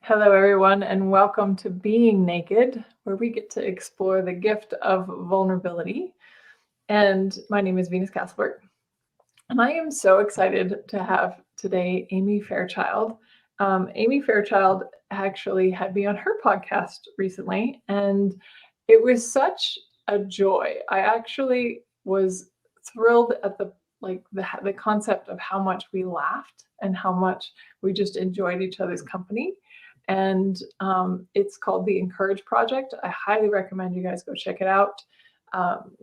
Hello, everyone, and welcome to Being Naked, where we get to explore the gift of vulnerability. And my name is Venus Castleberg, and I am so excited to have today Amy Fairchild. Amy Fairchild actually had me on her podcast recently, and it was such a joy. I actually was thrilled at the concept of how much we laughed and how much we just enjoyed each other's company. And it's called the Encourage Project. I highly recommend you guys go check it out. Um,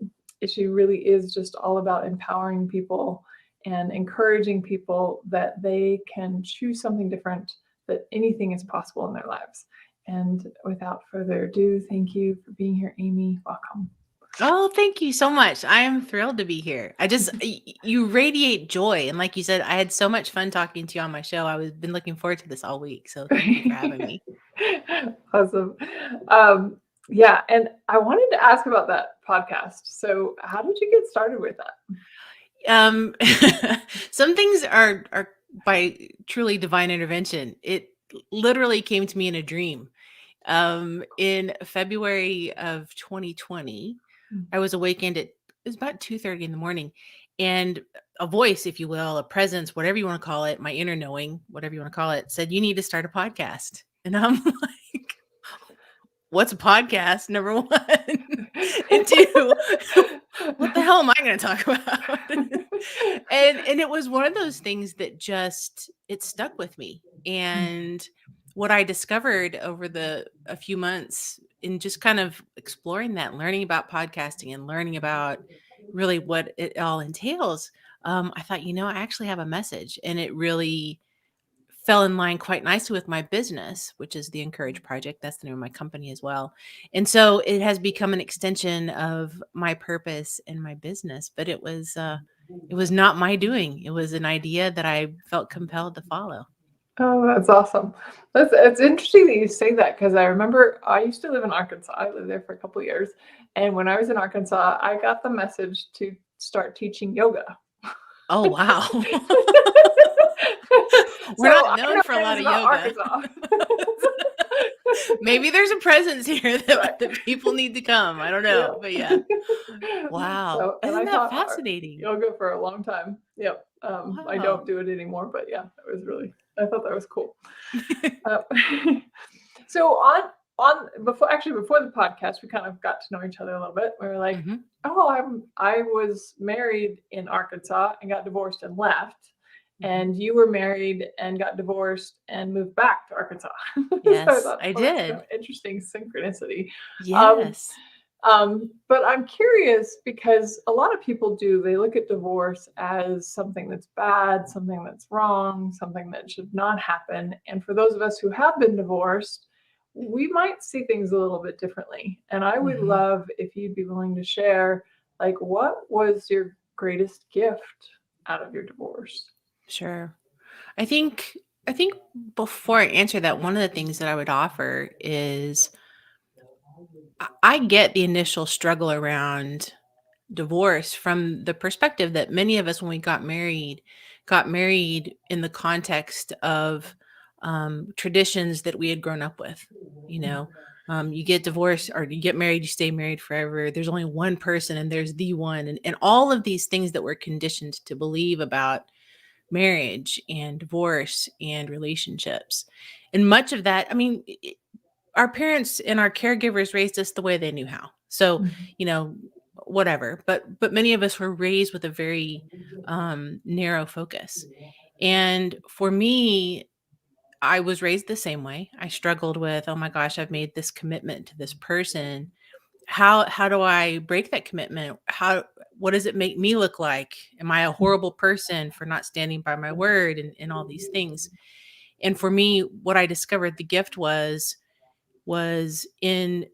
she really is just all about empowering people and encouraging people that they can choose something different, that anything is possible in their lives. And without further ado, thank you for being here, Amy. Welcome. Oh, thank you so much. I am thrilled to be here. You radiate joy. And like you said, I had so much fun talking to you on my show. I was been looking forward to this all week. So thank you for having me. Awesome. Um, yeah, and I wanted to ask about that podcast. So, how did you get started with that? Um, some things are by truly divine intervention. It literally came to me in a dream. In February of 2020, I was awakened at it was about 2:30 in the morning, and a voice, if you will, a presence, whatever you want to call it, my inner knowing, whatever you want to call it, said, "You need to start a podcast." And I'm like, "What's a podcast?" Number one. And two, what the hell am I going to talk about? And it was one of those things that just it stuck with me. And what I discovered over the a few months in just kind of exploring that, learning about podcasting and learning about really what it all entails, I thought, I actually have a message, and it really fell in line quite nicely with my business, which is the Encourage Project. That's the name of my company as well. And so it has become an extension of my purpose and my business, but it was not my doing. It was an idea that I felt compelled to follow. Oh, that's awesome. It's interesting that you say that because I remember I used to live in Arkansas. I lived there for a couple of years, and when I was in Arkansas, I got the message to start teaching yoga. Oh, wow. We're So not I know known for a lot things of about yoga. Arkansas. Maybe there's a presence here Right. that people need to come. I don't Yeah. know, but yeah. Wow. So, and Isn't I that taught fascinating? yoga for a long time. Yep. I Wow. don't do it anymore, but yeah, it was really. I thought that was cool. Uh, so on before the podcast, we kind of got to know each other a little bit. We were like, Mhm. oh, I was married in Arkansas and got divorced and left, Mhm. and you were married and got divorced and moved back to Arkansas. So I Yes, thought, I well, that's kind did. of interesting synchronicity. Um, Yes. but I'm curious because a lot of people do, they look at divorce as something that's bad, something that's wrong, something that should not happen. And for those of us who have been divorced, we might see things a little bit differently. And I would Mhm. love if you'd be willing to share, like, what was your greatest gift out of your divorce? Sure. I think I think before I answer that, one of the things that I would offer is I get the initial struggle around divorce from the perspective that many of us, when we got married in the context of traditions that we had grown up with. You know, you get divorced or you get married, you stay married forever. There's only one person, and there's the one, and all of these things that we're conditioned to believe about marriage and divorce and relationships. And much of that, I mean, our parents and our caregivers raised us the way they knew how. So, you know, whatever. But many of us were raised with a very narrow focus. And for me, I was raised the same way. I struggled with, oh my gosh, I've made this commitment to this person. How do I break that commitment? What does it make me look like? Am I a horrible person for not standing by my word, and all these things? And for me, what I discovered the gift was in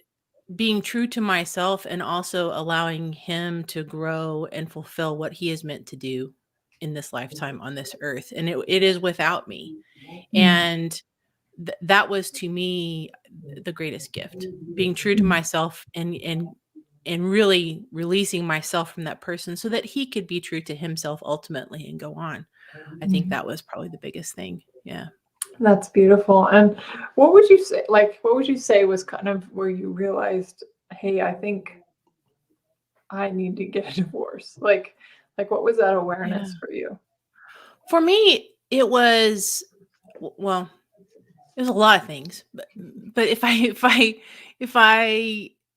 being true to myself and also allowing him to grow and fulfill what he is meant to do in this lifetime on this earth. And it is without me. And that was to me the greatest gift, being true to myself and really releasing myself from that person so that he could be true to himself ultimately and go on. I think that was probably the biggest thing. Yeah. That's beautiful. And what would you say, like, what would you say was kind of where you realized, hey, I think I need to get a divorce? Like what was that Yeah. awareness for you? For me, it was well, it was a lot of things, but if I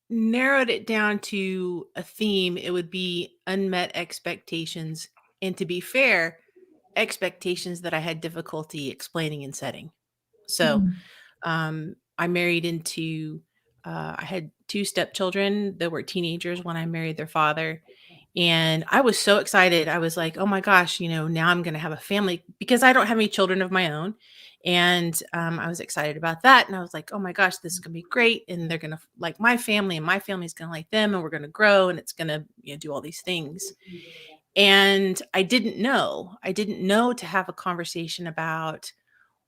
narrowed it down to a theme, it would be unmet expectations, and to be fair, expectations that I had difficulty explaining and setting. So, Mm, I married into I had two stepchildren that were teenagers when I married their father. And I was so excited. I was like, oh my gosh, now I'm going to have a family because I don't have any children of my own. And I was excited about that. And I was like, oh my gosh, this is going to be great. And they're going to like my family, and my family's going to like them. And we're going to grow, and it's going to do all these things. And I didn't know to have a conversation about,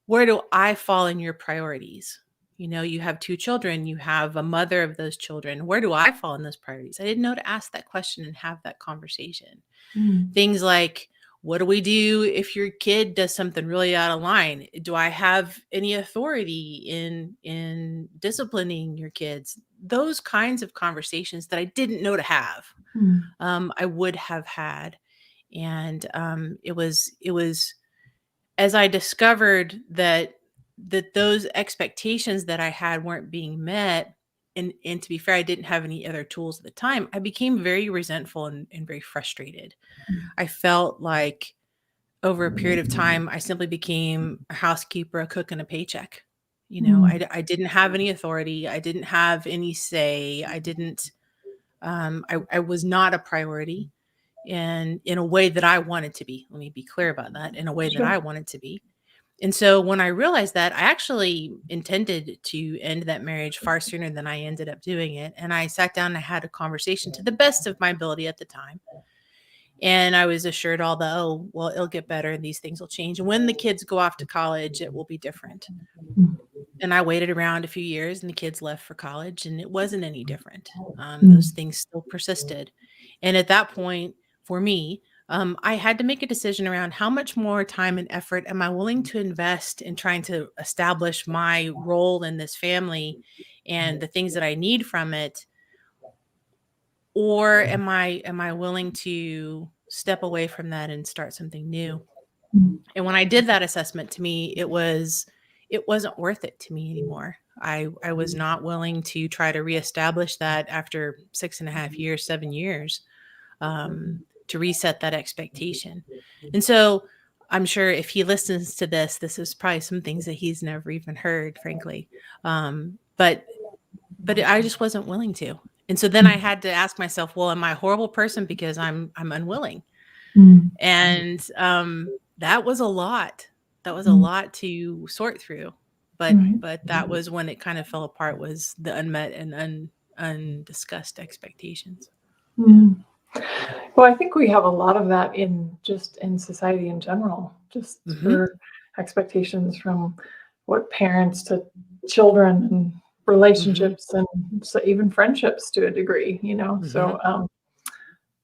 where do I fall in your priorities? You have two children, you have a mother of those children. Where do I fall in those priorities? I didn't know to ask that question and have that conversation. mm, Things like, what do we do if your kid does something really out of line? Do I have any authority in disciplining your kids? Those kinds of conversations that I didn't know to have, mm, I would have had. And it was as I discovered that those expectations that I had weren't being met, and to be fair, I didn't have any other tools at the time, I became very resentful and very frustrated. I felt like over a period of time, I simply became a housekeeper, a cook, and a paycheck. mm, I didn't have any authority. I didn't have any say. I didn't. I was not a priority, and in a way that I wanted to be. Let me be clear about that. In a way that sure. I wanted to be. And so when I realized that, I actually intended to end that marriage far sooner than I ended up doing it. And I sat down and I had a conversation to the best of my ability at the time. And I was assured all the, oh, well, it'll get better and these things will change. And when the kids go off to college, it will be different. Mm, And I waited around a few years and the kids left for college and it wasn't any different. Those mm, things still persisted. And at that point, for me, I had to make a decision around how much more time and effort am I willing to invest in trying to establish my role in this family and the things that I need from it, or am I willing to step away from that and start something new? mm, And when I did that assessment, to me, it wasn't worth it to me anymore. I was not willing to try to reestablish that after 6.5 years, 7 years, to reset that expectation. And so I'm sure if he listens to this is probably some things that he's never even heard, frankly. But I just wasn't willing to. And so then I mm, had to ask myself, well, am I a horrible person because I'm unwilling? mm, And that was a lot. That was a mm, lot to sort through. But right. but that was when it kind of fell apart, was the unmet and undiscussed expectations. Yeah. Mm. Well, I think we have a lot of that in just in society in general, just Mhm. for expectations from what parents to children and Mhm. relationships and so even friendships to a degree, you know. So Mhm.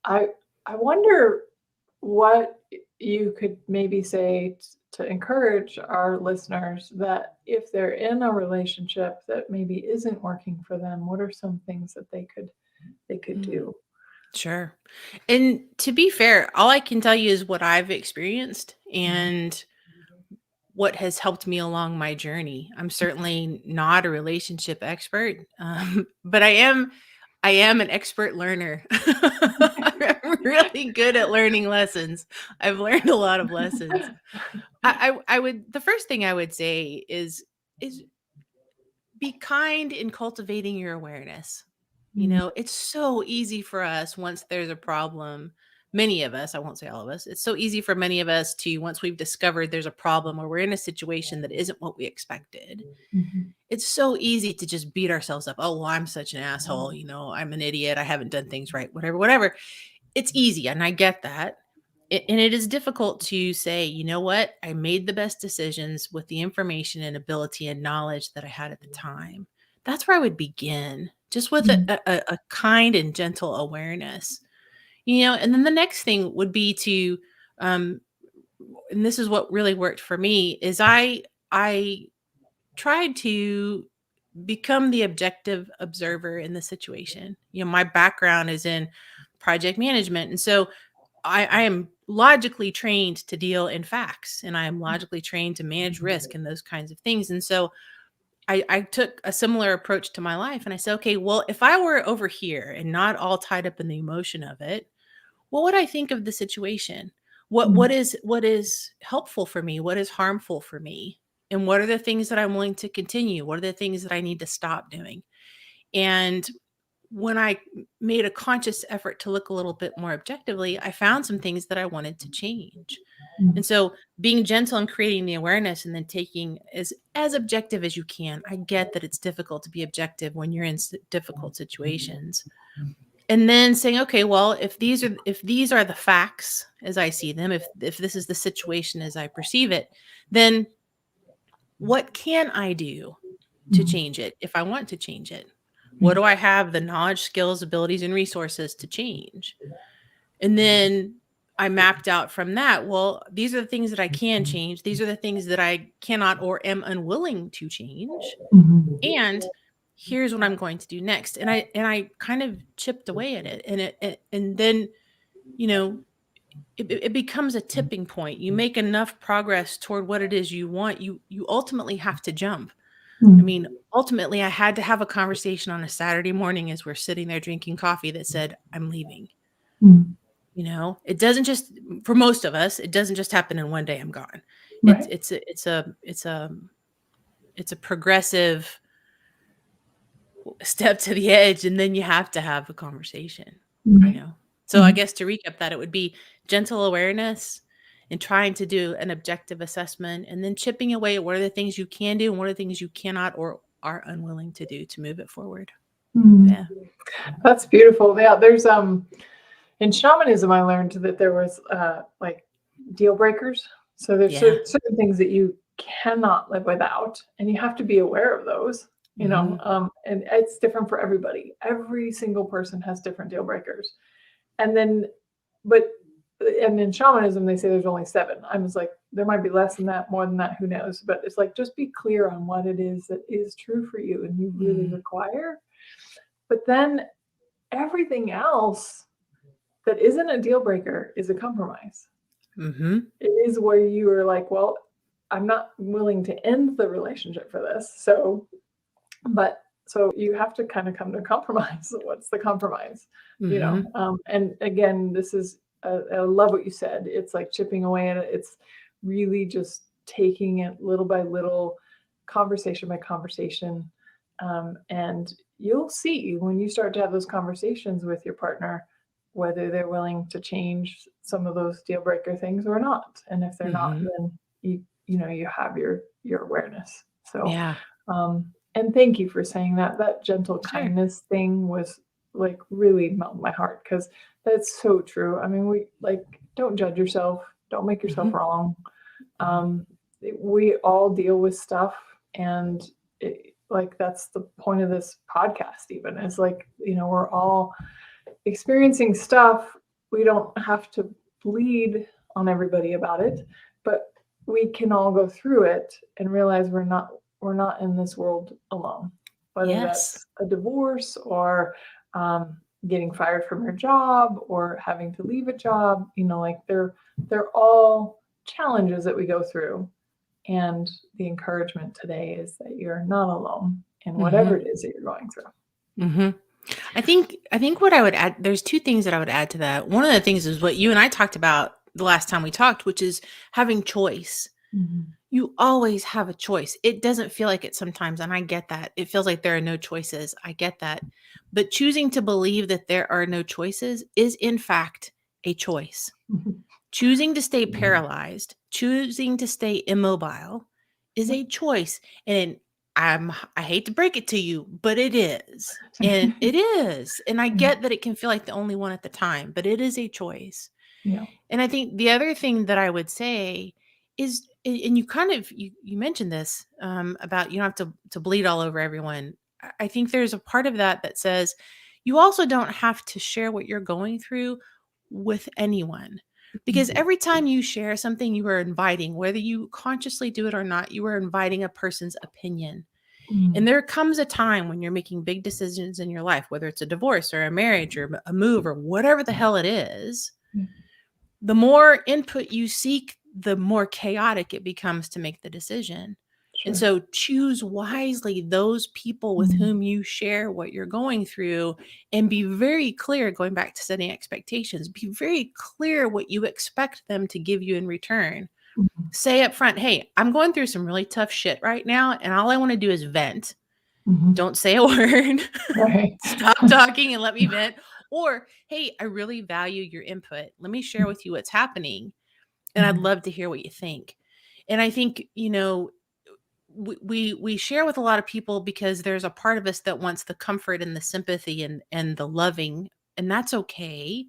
I I wonder what you could maybe say to encourage our listeners that if they're in a relationship that maybe isn't working for them, what are some things that they could Mm. do? Sure. And to be fair, all I can tell you is what I've experienced and what has helped me along my journey. I'm certainly not a relationship expert, but I am an expert learner. I'm really good at learning lessons. I've learned a lot of lessons. I would the first thing I would say is be kind in cultivating your awareness. Mm, It's so easy for us once there's a problem. Many of us, I won't say all of us, it's so easy for many of us to, once we've discovered there's a problem or we're in a situation that isn't what we expected, mhm, it's so easy to just beat ourselves up. Oh, well, I'm such an asshole. I'm an idiot. I haven't done things right, whatever, whatever. It's easy. And I get that. And it is difficult to say, you know what? I made the best decisions with the information and ability and knowledge that I had at the time. That's where I would begin, just with a, mm, a, a kind and gentle awareness. And then the next thing would be to, um, and this is what really worked for me, is I tried to become the objective observer in the situation. My background is in project management. And so I am logically trained to deal in facts, and I am logically trained to manage risk and those kinds of things. And so I took a similar approach to my life, and I said, okay, well, if I were over here and not all tied up in the emotion of it, what would I think of the situation? What is helpful for me? What is harmful for me? And what are the things that I'm willing to continue? What are the things that I need to stop doing? And when I made a conscious effort to look a little bit more objectively, I found some things that I wanted to change. And so being gentle and creating the awareness and then taking as objective as you can. I get that it's difficult to be objective when you're in difficult situations. And then saying, okay, well, if these are the facts as I see them, if this is the situation as I perceive it, then what can I do to change it if I want to change it? What do I have the knowledge, skills, abilities, and resources to change? And then I mapped out from that, well, these are the things that I can change. These are the things that I cannot or am unwilling to change. And here's what I'm going to do next. And I kind of chipped away at it. And then, you know, it becomes a tipping point. You make enough progress toward what it is you want. You ultimately have to jump. I mean, ultimately, I had to have a conversation on a Saturday morning as we're sitting there drinking coffee that said, I'm leaving. It doesn't just, for most of us, it doesn't just happen in one day, I'm gone. Right. It's a progressive step to the edge, and then you have to have a conversation. Right. So I guess to recap that, it would be gentle awareness and trying to do an objective assessment, and then chipping away at what are the things you can do and what are the things you cannot or are unwilling to do to move it forward. Yeah. That's beautiful. Yeah, there's in shamanism I learned that there was like deal breakers. So there's Yeah. certain things that you cannot live without, and you have to be aware of those. And it's different for everybody. Every single person has different deal breakers. And then, and in shamanism, they say there's only 7. I was like, there might be less than that, more than that, who knows? But it's like, just be clear on what it is that is true for you and you really require. But then everything else that isn't a deal breaker is a compromise. It is where you are like, well, I'm not willing to end the relationship for this. So you have to kind of come to a compromise. What's the compromise? And again, this is, I love what you said. It's like chipping away at it. It's really just taking it little by little, conversation by conversation. And you'll see when you start to have those conversations with your partner, whether they're willing to change some of those deal breaker things or not. And if they're not, then you have your awareness. So, Yeah. And thank you for saying that. That gentle kindness thing was like really melted my heart, because that's so true. I mean, we don't judge yourself. Don't make yourself wrong. We all deal with stuff, and that's the point of this podcast. Even is we're all experiencing stuff. We don't have to bleed on everybody about it, but we can all go through it and realize we're not in this world alone. Whether that's a divorce or getting fired from your job or having to leave a job, they're all challenges that we go through. And the encouragement today is that you're not alone in whatever it is that you're going through. I think what I would add, there's 2 things that I would add to that. One of the things is what you and I talked about the last time we talked, which is having choice. You always have a choice. It doesn't feel like it sometimes, and I get that. It feels like there are no choices. I get that. But choosing to believe that there are no choices is in fact a choice. Choosing to stay paralyzed, choosing to stay immobile is a choice. And I hate to break it to you, but it is. And it is. And I get that it can feel like the only one at the time, but it is a choice. Yeah. And I think the other thing that I would say is, and you kind of, you mentioned this about you don't have to bleed all over everyone. I think there's a part of that says you also don't have to share what you're going through with anyone. Because every time you share something, you are inviting, whether you consciously do it or not, you are inviting a person's opinion. And there comes a time when you're making big decisions in your life, whether it's a divorce or a marriage or a move or whatever the hell it is, the more input you seek, the more chaotic it becomes to make the decision. And Sure. so choose wisely those people with whom you share what you're going through, and be very clear, going back to setting expectations, be very clear what you expect them to give you in return. Say up front, hey, I'm going through some really tough shit right now, and all I want to do is vent. Don't say a word. Right. Stop talking and let me vent. Or, hey, I really value your input. Let me share with you what's happening, and I'd love to hear what you think. And I think, we share with a lot of people because there's a part of us that wants the comfort and the sympathy and the loving, and that's okay.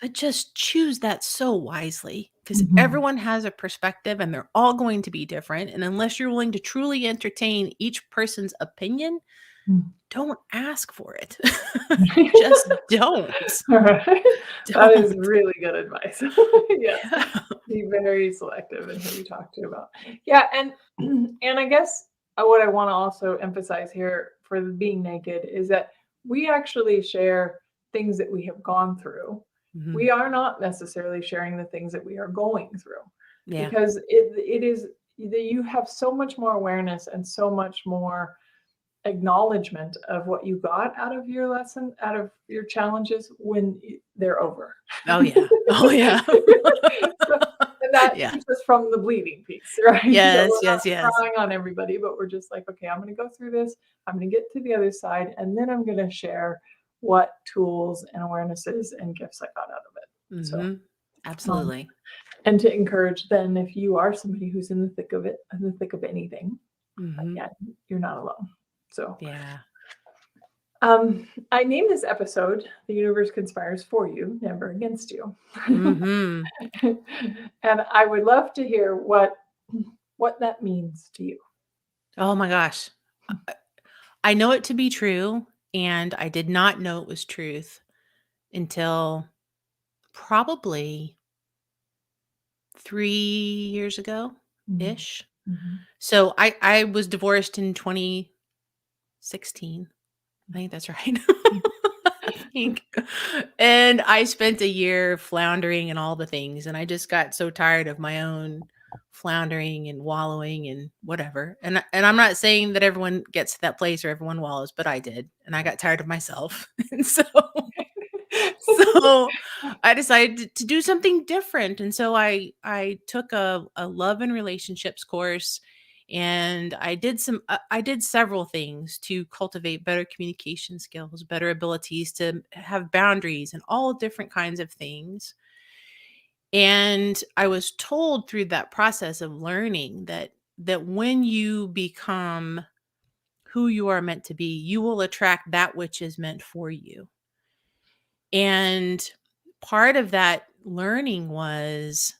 But just choose that so wisely, because everyone has a perspective and they're all going to be different. And unless you're willing to truly entertain each person's opinion, don't ask for it. Just don't. All right. That is Don't. really good advice. Yes. Yeah. Be very selective in who you talk to about. Yeah, and I guess what I want to also emphasize here for the being naked is that we actually share things that we have gone through. Mhm. We are not necessarily sharing the things that we are going through, Yeah. because it is that you have so much more awareness and so much more acknowledgement of what you got out of your lesson, out of your challenges when they're over. Oh, yeah. Oh, yeah. So, and that Yeah. keeps us from the bleeding piece, right? That Yes, we're not yes, yes. crying on everybody, but we're just like, okay, I'm going to go through this. I'm going to get to the other side, and then I'm going to share what tools and awarenesses and gifts I got out of it. So, Mhm. um, Absolutely. and to encourage then, if you are somebody who's in the thick of it, in the thick of anything, Mhm. yeah, you're not alone. So, Yeah. I named this episode "The Universe Conspires For You, Never Against You," Mhm. and I would love to hear what that means to you. Oh my gosh. I know it to be true, and I did not know it was truth until probably 3 years ago Mm, ish. mhm, So I was divorced in 2016. I think that's right. mm, I think. And I spent a year floundering in all the things, and I just got so tired of my own floundering and wallowing and whatever. And I'm not saying that everyone gets to that place or everyone wallows, but I did. And I got tired of myself. And so I decided to do something different. And so I took a love and relationships course, and I did several things to cultivate better communication skills, better abilities to have boundaries and all different kinds of things. And I was told through that process of learning that when you become who you are meant to be, you will attract that which is meant for you. And part of that learning was,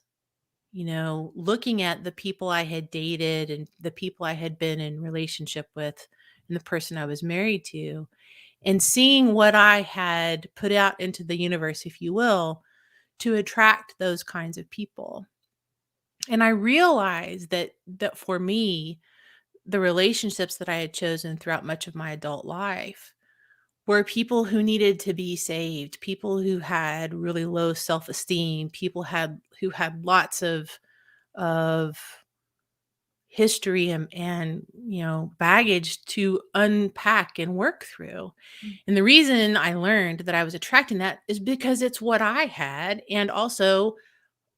looking at the people I had dated and the people I had been in relationship with and the person I was married to, and seeing what I had put out into the universe, if you will, to attract those kinds of people. And I realized that for me, the relationships that I had chosen throughout much of my adult life were people who needed to be saved, people who had really low self-esteem, people who had lots of history and baggage to unpack and work through. And the reason I learned that I was attracting that is because it's what I had, and also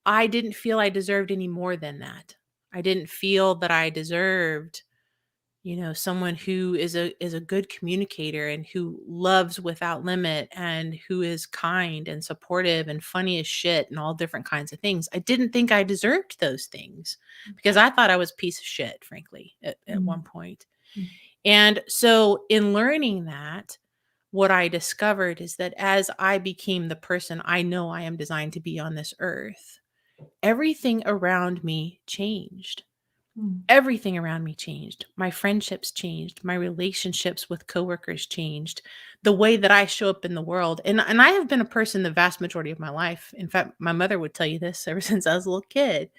I didn't feel I deserved any more than that. I didn't feel that I deserved someone who is a good communicator and who loves without limit and who is kind and supportive and funny as shit and all different kinds of things. I didn't think I deserved those things because I thought I was a piece of shit, frankly, at mm, one point. mm, And so in learning that, what I discovered is that as I became the person I know I am designed to be on this earth, everything around me changed. Mm. Everything around me changed. My friendships changed. My relationships with coworkers changed. The way that I show up in the world. And I have been a person the vast majority of my life. In fact, my mother would tell you this ever since I was a little kid.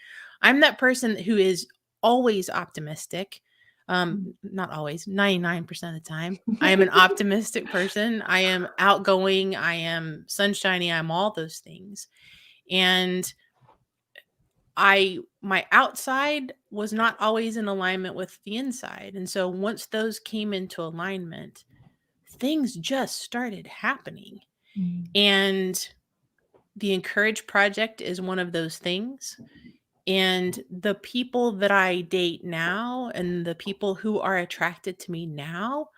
I'm that person who is always optimistic. Not always, 99% of the time. I am an optimistic person. I am outgoing. I am sunshiny. I'm all those things. And my outside was not always in alignment with the inside. And so once those came into alignment, things just started happening. Mm. And the Encourage Project is one of those things. And the people that I date now and the people who are attracted to me now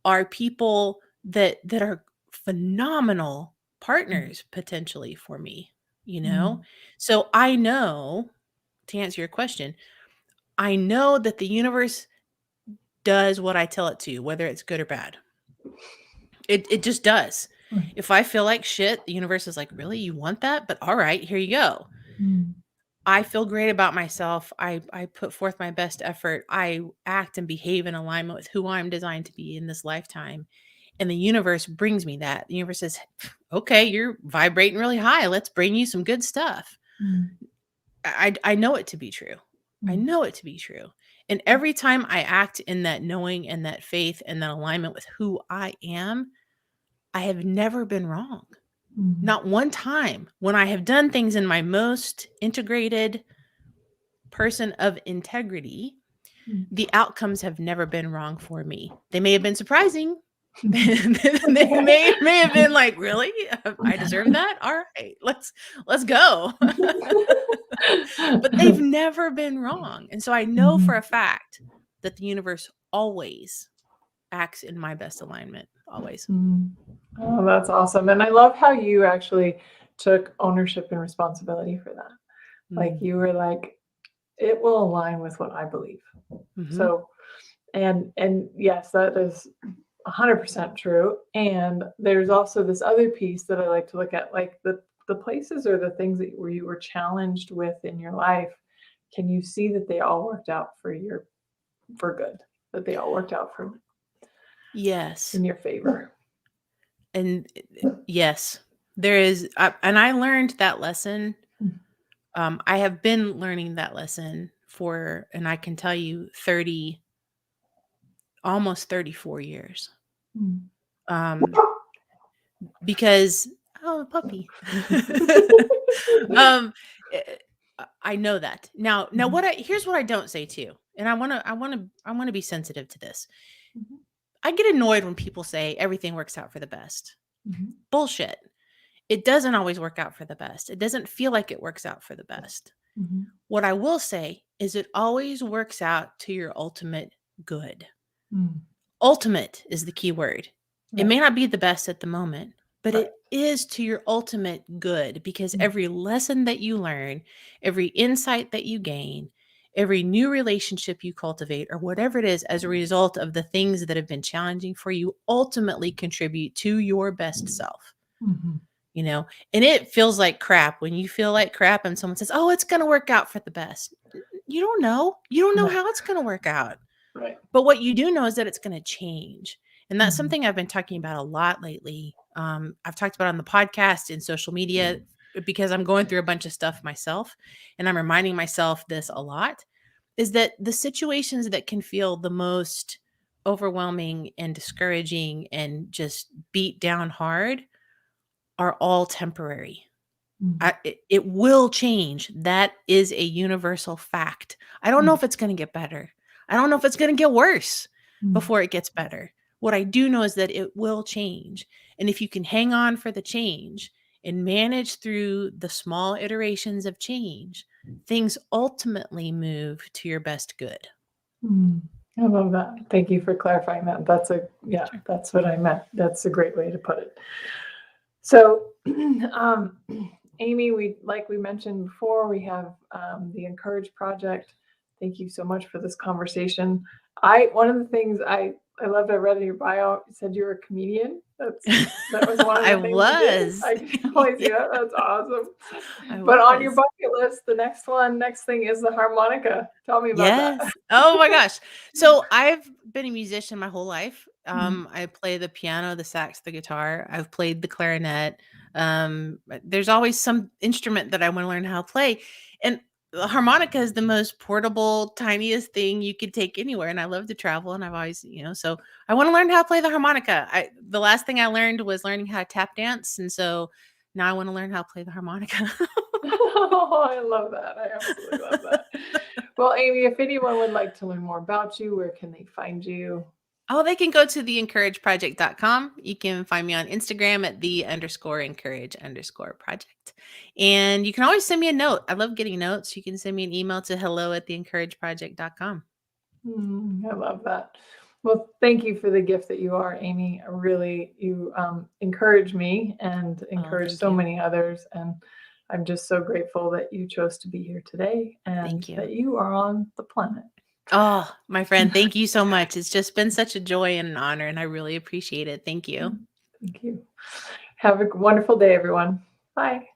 are people that are phenomenal partners potentially for me, you know? Mm. So I know, to answer your question, I know that the universe does what I tell it to, whether it's good or bad. It just does. Right. If I feel like shit, the universe is like, "Really? You want that? But all right, here you go." Mm. I feel great about myself. I put forth my best effort. I act and behave in alignment with who I'm designed to be in this lifetime. And the universe brings me that. The universe says, "Okay, you're vibrating really high. Let's bring you some good stuff." Mm. I know it to be true. I Mm. know it to be true. And every time I act in that knowing and that faith and that alignment with who I am, I have never been wrong. Mm. Not one time when I have done things in my most integrated person of integrity, Mm. the outcomes have never been wrong for me. They may have been surprising. They may have been like, really? I deserve that? All right, let's go. But they've never been wrong. And so I know for a Mhm. fact that the universe always acts in my best alignment, always. Mm. Oh, that's awesome. And I love how you actually took ownership and responsibility for that. Like Mm. you were like, it will align with what I believe. Mhm. So, and yes, that is 100% true. And there's also this other piece that I like to look at, like the places or the things that where you were challenged with in your life. Can you see that they all worked out for good? That they all worked out for Yes. in your favor. And yes, there is and I learned that lesson. I have been learning that lesson for, and I can tell you, 30, almost 34 years. Mm. Um, because, oh, puppy. um, eh, I know that. Now here's what I don't say too. And I want to be sensitive to this. Mhm. I get annoyed when people say everything works out for the best. Mhm. Bullshit. It doesn't always work out for the best. It doesn't feel like it works out for the best. Mhm. What I will say is it always works out to your ultimate good. Mm. Ultimate is the key word. It Right. may not be the best at the moment, but Right. it is to your ultimate good because Mm. every lesson that you learn, every insight that you gain, every new relationship you cultivate, or whatever it is as a result of the things that have been challenging for you, ultimately contribute to your best self. Mhm. You know, and it feels like crap when you feel like crap and someone says, "Oh, it's going to work out for the best." You don't know. You don't know Right. how it's going to work out. Right. But what you do know is that it's going to change. And that's Mhm. something I've been talking about a lot lately. I've talked about on the podcast and social media because I'm going through a bunch of stuff myself. And I'm reminding myself this a lot is that the situations that can feel the most overwhelming and discouraging and just beat down hard are all temporary. Mm. It will change. That is a universal fact. I don't know Mm. if it's gonna get better. I don't know if it's gonna get worse Mm. before it gets better. What I do know is that it will change. And if you can hang on for the change and manage through the small iterations of change, things ultimately move to your best good. Mm. I love that. Thank you for clarifying that. Yeah, Sure. that's what I meant. That's a great way to put it. So, Amy, like we mentioned before, we have the Encourage Project. Thank you so much for this conversation. One of the things I I loved. I read in your bio. You said you were a comedian. That was one of I the things you did. was. I can totally see Yeah, that. That's awesome. I But on your was. bucket list, the next thing is the harmonica. Tell me about that. Yes. Oh my gosh. So I've been a musician my whole life. Mhm. I play the piano, the sax, the guitar. I've played the clarinet. There's always some instrument that I want to learn how to play. And the harmonica is the most portable, tiniest thing you could take anywhere. And I love to travel, and I've always, so I want to learn how to play the harmonica. The last thing I learned was learning how to tap dance. And so now I want to learn how to play the harmonica. Oh, I love that. I absolutely love that. Well, Amy, if anyone would like to learn more about you, where can they find you? Oh, they can go to theencourageproject.com. You can find me on Instagram at the_encourage_project. And you can always send me a note. I love getting notes. You can send me an email to hello@theencourageproject.com. I love that. Well, thank you for the gift that you are, Amy. You encourage me and Oh, encourage thank so you. many others. And I'm just so grateful that you chose to be here today and Thank you. that you are on the planet. Oh, my friend, thank you so much. It's just been such a joy and an honor, and I really appreciate it. Thank you. Thank you. Have a wonderful day, everyone. Bye.